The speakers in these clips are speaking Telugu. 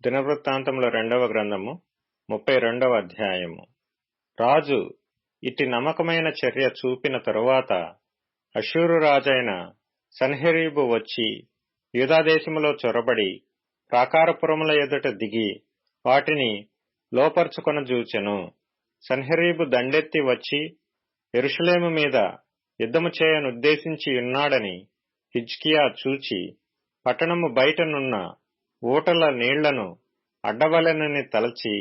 దినవృత్తాంతముల 2వ గ్రంథము 32వ అధ్యాయము. రాజు ఇట్టి నమ్మకమైన చర్య చూపిన తరువాత అష్షూరు రాజైన సన్హెరీబు వచ్చి యూదాదేశములో చొరబడి ప్రాకారపురముల ఎదుట దిగి వాటిని లోపర్చుకొనజూచెను. సన్హెరీబు దండెత్తి వచ్చి యెరూషలేము మీద యుద్ధము చేయనుద్దేశించి యున్నాడని హిజ్కియా చూచి పట్టణము బయటనున్న ఊటల నీళ్లను అడ్డవలెనని తలచి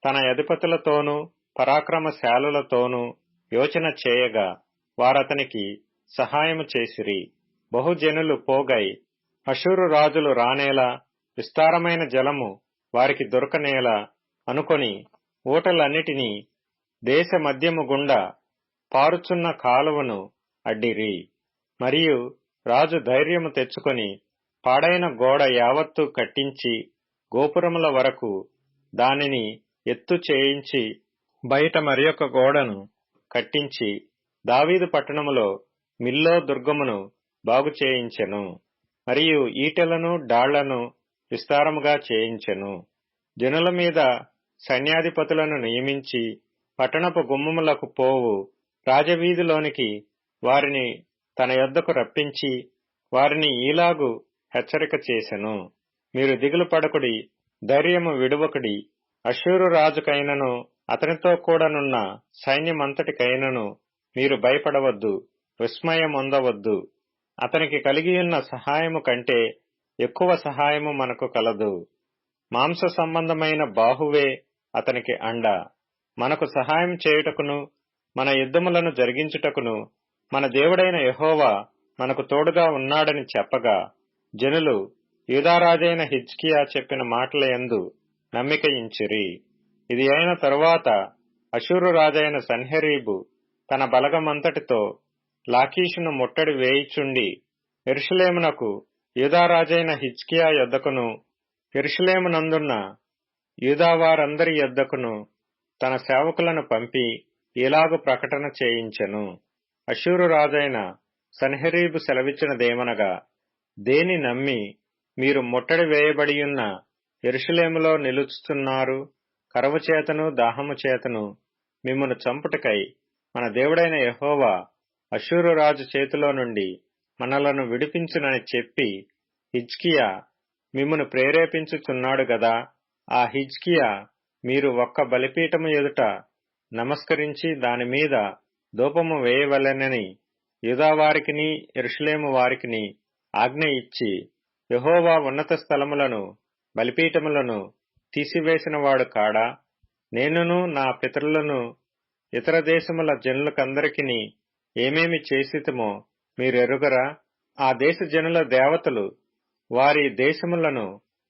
తన అధిపతులతోనూ పరాక్రమశాలులతోనూ యోచన చేయగా వారతనికి సహాయము చేసిరి. బహుజనులు పోగై అష్షూరు రాజులు రానేలా విస్తారమైన జలము వారికి దొరకనేలా అనుకొని ఊటలన్నిటినీ దేశ మధ్యము గుండా పారుచున్న కాలువను అడ్డిరి. మరియు రాజు ధైర్యము తెచ్చుకొని పాడైన గోడ యావత్తు కట్టించి గోపురముల వరకు దానిని ఎత్తు చేయించి బయట మరియొక గోడను కట్టించి దావీదు పట్టణములో మిల్లో దుర్గమును బాగు చేయించెను. మరియు ఈటెలను డాళ్లను విస్తారముగా చేయించెను. జనుల మీద సైన్యాధిపతులను నియమించి పట్టణపు గుమ్మములకు పోవు రాజవీధిలోనికి వారిని తన యొద్దకు రప్పించి వారిని ఈలాగు హెచ్చరిక చేసెను. మీరు దిగులు పడకుడి, ధైర్యము విడువకుడి. అష్షూరు రాజుకైనను అతనితో కూడానున్న సైన్యమంతటికైనను మీరు భయపడవద్దు, విస్మయమొందవద్దు. అతనికి కలిగియున్న సహాయము కంటే ఎక్కువ సహాయము మనకు కలదు. మాంస సంబంధమైన బాహువే అతనికి అండ. మనకు సహాయం చేయుటకును మన యుద్ధములను జరిగించుటకును మన దేవుడైన యెహోవా మనకు తోడుగా ఉన్నాడని చెప్పగా జనులు యూదారాజైన హిజ్కియా చెప్పిన మాటల యందు నమ్మికయించిరి. ఇది అయిన తరువాత అష్షూరు రాజైన సన్హెరీబు తన బలగమంతటితో లాకీషును ముట్టడి వేయిచుండి యెరూషలేమునకు యూదారాజైన హిజ్కియా యొద్దకును యెరూషలేమునందున్న యూదావారందరి యొద్దకును తన సేవకులను పంపి ఇలాగు ప్రకటన చేయించెను. అష్షూరు రాజైన సన్హెరీబు సెలవిచ్చినదేమనగా, దేని నమ్మి మీరు ముట్టడి వేయబడియున్న యెరూషలేములో నిలుచుతున్నారు? కరువు చేతను దాహము చేతను మిమ్మును చంపుటకై మన దేవుడైన యెహోవా అష్షూరు రాజు చేతిలో నుండి మనలను విడిపించునని చెప్పి హిజ్కియా మిమ్మును ప్రేరేపించుచున్నాడు గదా. ఆ హిజ్కియా మీరు ఒక్క బలిపీఠము ఎదుట నమస్కరించి దానిమీద ధూపము వేయవలెనని యూదావారికిని యెరూషలేము వారికిని ఆజ్ఞ ఇచ్చి యెహోవా ఉన్నత స్థలములను బలిపీఠములను తీసివేసినవాడు కాడా? నేనును నా పితరులను ఇతర దేశముల జనులకందరికిని ఏమేమి చేసితిమో మీరెరుగరా? ఆ దేశ జనుల దేవతలు వారి దేశములను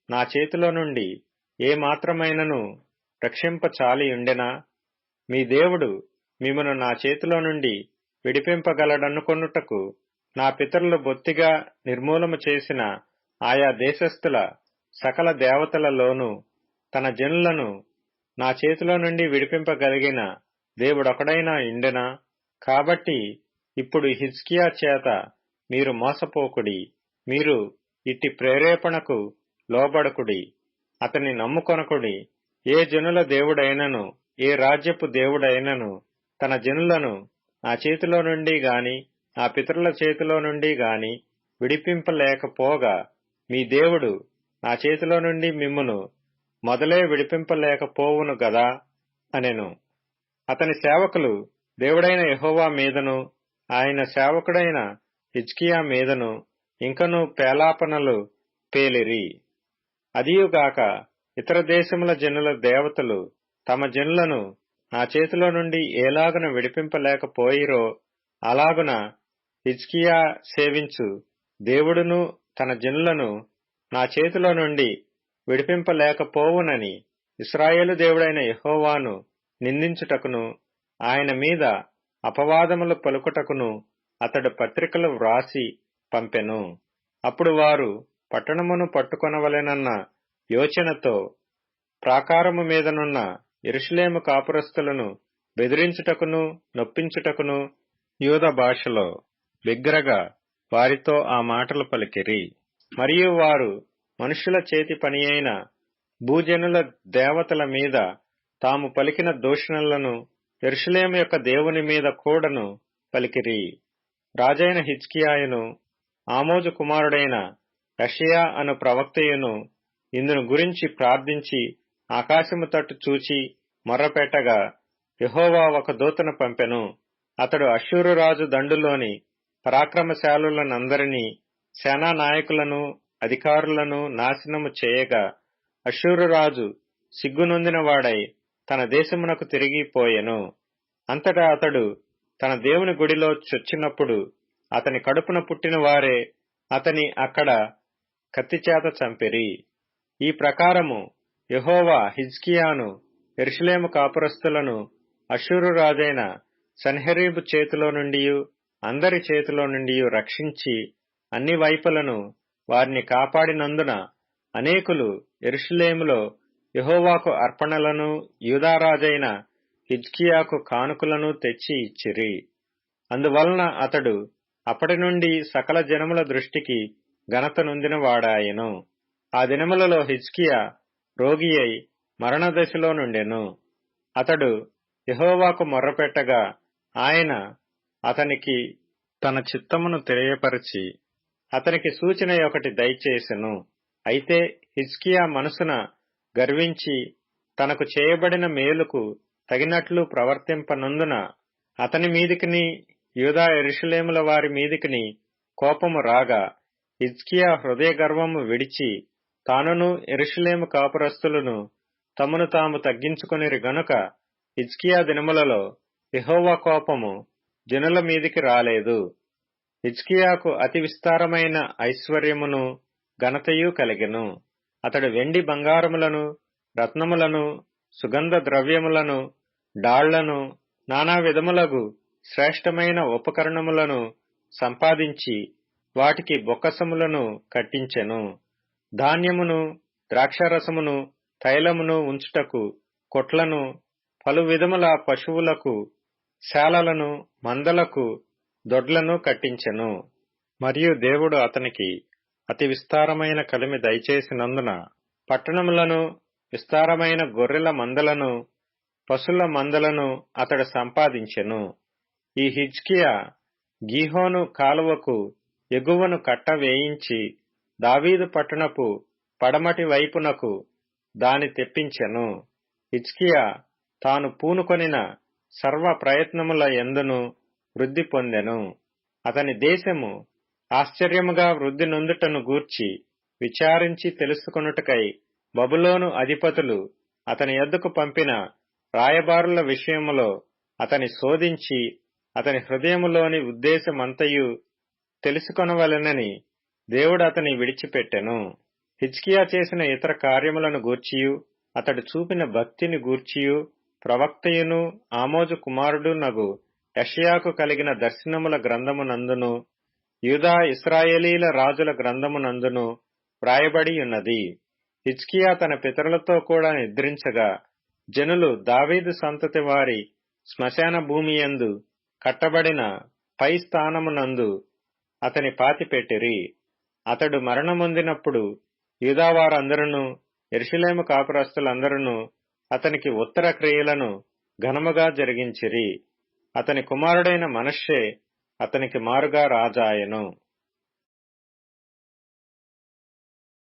నా చేతిలో నుండి ఏ మాత్రమైనను రక్షింపచాలియుండెనా? మీ దేవుడు మిమ్మును నా చేతిలో నుండి విడిపింపగలడనుకొనుటకు నా పితరులు బొత్తిగా నిర్మూలము చేసిన ఆయా దేశస్థుల సకల దేవతలలోనూ తన జనులను నా చేతిలో నుండి విడిపింపగలిగిన దేవుడొకడైనా ఇండెనా? కాబట్టి ఇప్పుడు హిజ్కియా చేత మీరు మోసపోకుడి. మీరు ఇట్టి ప్రేరేపణకు లోబడకుడి. అతని నమ్ముకొనకుడి. ఏ జనుల దేవుడైనను ఏ రాజ్యపు దేవుడైనను తన జనులను నా చేతిలో నుండి గాని నా పితరుల చేతిలో నుండి గాని విడిపింపలేకపోగా మీ దేవుడు నా చేతిలో నుండి మిమ్మును మొదలే విడిపింపలేకపోవును గదా అనెను. అతని సేవకులు దేవుడైన యెహోవా మీదను ఆయన సేవకుడైన హిజ్కియా మీదను ఇంకనూ పేలాపనలు పేలిరి. అదియుగాక ఇతర దేశముల జనుల దేవతలు తమ జనులను నా చేతిలో నుండి ఏలాగున విడిపింపలేకపోయిరో అలాగున హిజ్కియా సేవించు దేవుడును తన జనులను నా చేతిలో నుండి విడిపింపలేకపోవునని ఇశ్రాయేలు దేవుడైన యెహోవాను నిందించుటకును ఆయన మీద అపవాదములు పలుకుటకును అతడు పత్రికలు వ్రాసి పంపెను. అప్పుడు వారు పట్టణమును పట్టుకొనవలెనన్న యోచనతో ప్రాకారము మీదనున్న యెరూషలేము కాపురస్తులను బెదిరించుటకును నొప్పించుటకును యూద భాషలో బిగ్గరగా వారితో ఆ మాటలు పలికిరి. మరియు వారు మనుష్యుల చేతి పని అయిన భూజనుల దేవతల మీద తాము పలికిన దూషణలను యెరూషలేము యొక్క దేవుని మీద కూడను పలికిరి. రాజైన హిజ్కియాయును ఆమోజు కుమారుడైన యెషయా అను ప్రవక్తయును ఇందును గురించి ప్రార్థించి ఆకాశము తట్టు చూచి మొర్రపెట్టగా యెహోవా ఒక దూతను పంపెను. అతడు అష్షూరు రాజు దండులోని పరాక్రమశాలులనందరినీ సేనా నాయకులను అధికారులను నాశనము చేయగా అష్షూరు రాజు సిగ్గునొందిన వాడై తన దేశమునకు తిరిగిపోయెను. అంతటా అతడు తన దేవుని గుడిలో చొచ్చినప్పుడు అతని కడుపున పుట్టిన వారే అతని అక్కడ కత్తిచేత చంపిరి. ఈ ప్రకారము యెహోవా హిజ్కియాను యెరూషలేము కాపురస్తులను అష్షూరు రాజైన సన్హెరీబు చేతిలో నుండియు అందరి చేతిలో నుండియు రక్షించి అన్ని వైపులను వారిని కాపాడినందున అనేకులు యెరూషలేములో యెహోవాకు అర్పణలను యూదారాజైన హిజ్కియాకు కానుకలను తెచ్చి ఇచ్చిరి. అందువలన అతడు అప్పటి నుండి సకల జనముల దృష్టికి ఘనత నొందిన వాడాయెను. ఆ దినములలో హిజ్కియా రోగి అయి మరణదశలో నుండెను. అతడు యెహోవాకు మొర్రపెట్టగా ఆయన అతనికి తన చిత్తమును తెలియపరచి అతనికి సూచన ఒకటి దయచేసెను. అయితే హిజ్కియా మనసున గర్వించి తనకు చేయబడిన మేలుకు తగినట్లు ప్రవర్తింపనందున అతని మీదికిని యూదా యెరూషలేముల వారి మీదికిని కోపము రాగా హిజ్కియా హృదయ గర్వము విడిచి తానును యెరూషలేము కాపురస్తులను తమను తాము తగ్గించుకొనిరి గనుక హిజ్కియా దినములలో యెహోవా కోపము జనుల మీదికి రాలేదు. హిజ్కియాకు అతి విస్తారమైన ఐశ్వర్యమును ఘనతయు కలిగెను. అతడు వెండి బంగారములను రత్నములను సుగంధ ద్రవ్యములను డాళ్లను నానా విధములగు శ్రేష్టమైన ఉపకరణములను సంపాదించి వాటికి బొక్కసములను కట్టించెను. ధాన్యమును ద్రాక్షారసమును తైలమును ఉంచుటకు కొట్లను పలు విధముల పశువులకు శాలలను మందలకు దొడ్లను కట్టించెను. మరియు దేవుడు అతనికి అతి విస్తారమైన కలిమి దయచేసినందున పట్టణములను విస్తారమైన గొర్రెల మందలను పశుల మందలను అతడు సంపాదించెను. ఈ హిజ్కియా గీహోను కాలువకు ఎగువను కట్ట వేయించి దావీదు పట్టణపు పడమటి వైపునకు దాని తెప్పించెను. హిజ్కియా తాను పూనుకొనిన సర్వ ప్రయత్నముల యందును వృద్ధి పొందెను. అతని దేశము ఆశ్చర్యముగా వృద్ధి నొందుటను గూర్చి విచారించి తెలుసుకొనుటకై బబులోను అధిపతులు అతని యొద్దకు పంపిన రాయబారుల విషయములో అతని శోధించి అతని హృదయములోని ఉద్దేశమంతయు తెలుసుకొనవలెనని దేవుడు అతని విడిచిపెట్టెను. హిజ్కియా చేసిన ఇతర కార్యములను గూర్చియు అతడు చూపిన భక్తిని గూర్చియు ప్రవక్తయును ఆమోజు కుమారుడునగు యెషయాకు కలిగిన దర్శనముల గ్రంథమునందును యూదా ఇశ్రాయేలీల రాజుల గ్రంథమునందును వ్రాయబడి ఉన్నది. హిజ్కియా తన పితరులతో కూడా నిద్రించగా జనులు దావీదు సంతతి వారి శ్మశాన భూమియందు కట్టబడిన పై స్థానమునందు అతని పాతిపెట్టిరి. అతడు మరణమొందినప్పుడు యూదావారందరూ యెరూషలేము కాపురస్తులందరూ అతనికి ఉత్తర క్రియలను ఘనముగా జరిగించిరి. అతని కుమారుడైన మనష్షే అతనికి మారుగా రాజాయెను.